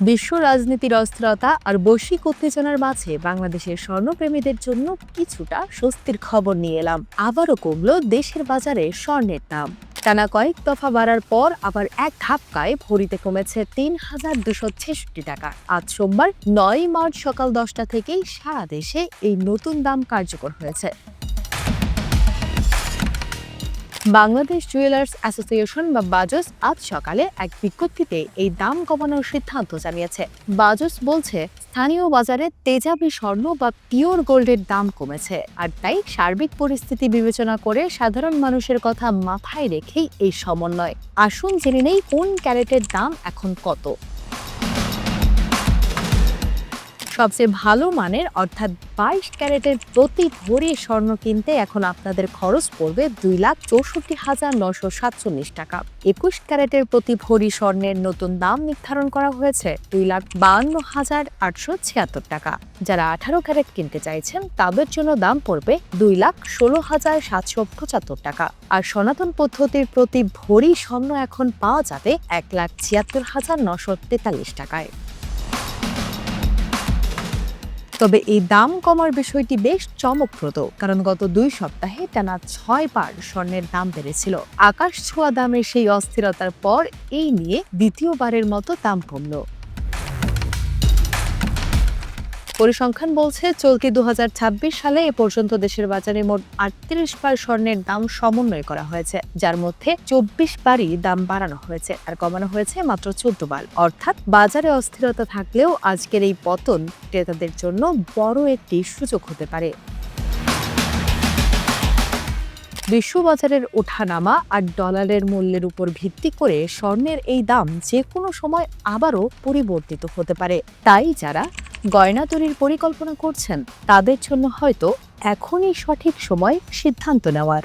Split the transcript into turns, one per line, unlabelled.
বিশ্ব রাজনীতির অস্থিরতা আর বৈশ্বিক উত্তেজনার মাঝে বাংলাদেশের স্বর্ণপ্রেমীদের জন্য কিছুটা স্বস্তির খবর নিয়ে এলাম। আবারও কমলো দেশের বাজারে স্বর্ণের দাম। টানা কয়েক দফা বাড়ার পর আবার এক ধাক্কায় ভরিতে কমেছে ৩,২৬৬ টাকা। আজ সোমবার ৯ মার্চ সকাল 10টা থেকেই সারা দেশে এই নতুন দাম কার্যকর হয়েছে। বাংলাদেশ জুয়েলার্স অ্যাসোসিয়েশন বা বাজস আজ সকালে এক বিজ্ঞপ্তিতে এই দাম কমানোর সিদ্ধান্ত জানিয়েছে। বাজস বলছে, স্থানীয় বাজারে তেজাবি স্বর্ণ বা পিওর গোল্ডের দাম কমেছে, আর তাই সার্বিক পরিস্থিতি বিবেচনা করে সাধারণ মানুষের কথা মাথায় রেখেই এই সমন্বয়। আসুন জেনে নেই কোন ক্যারেটের দাম এখন কত। সবচেয়ে ভালো মানের অর্থাৎ 22 ক্যারেটের প্রতি ভরি স্বর্ণ কিনতে এখন আপনাদের খরচ পড়বে 2,64,947 টাকা। 21 ক্যারেটের প্রতি ভরি স্বর্ণের নতুন দাম নির্ধারণ করা হয়েছে 2,52,876 টাকা। যারা 18 ক্যারেট কিনতে চাইছেন তাদের জন্য দাম পড়বে 2,16,775 টাকা। আর সনাতন পদ্ধতির প্রতি ভরি স্বর্ণ এখন পাওয়া যাবে 1,76,943 টাকায়। তবে এই দাম কমার বিষয়টি বেশ চমকপ্রদ, কারণ গত 2 সপ্তাহে টানা 6 বার স্বর্ণের দাম বেড়েছিল। আকাশ ছোঁয়া দামের সেই অস্থিরতার পর এই নিয়ে দ্বিতীয়বারের মতো দাম কমল। পরিসংখ্যান বলছে, চলতি 2026 সালে এ পর্যন্ত দেশের বাজারে মোট 38 বার স্বর্ণের দাম সমন্বয় করা হয়েছে, যার মধ্যে 24 বারই দাম বাড়ানো হয়েছে আর কমানো হয়েছে মাত্র 14 বার। অর্থাৎ বাজারে অস্থিরতা থাকলেও আজকের এই পতন ক্রেতাদের জন্য বড় একটি সুযোগ হতে পারে। বিশ্ববাজারের ওঠানামা আর ডলারের মূল্যের উপর ভিত্তি করে স্বর্ণের এই দাম যে কোনো সময় আবারও পরিবর্তিত হতে পারে। তাই যারা গয়না তৈরির পরিকল্পনা করছেন তাদের জন্য হয়তো এখনই সঠিক সময় সিদ্ধান্ত নেওয়ার।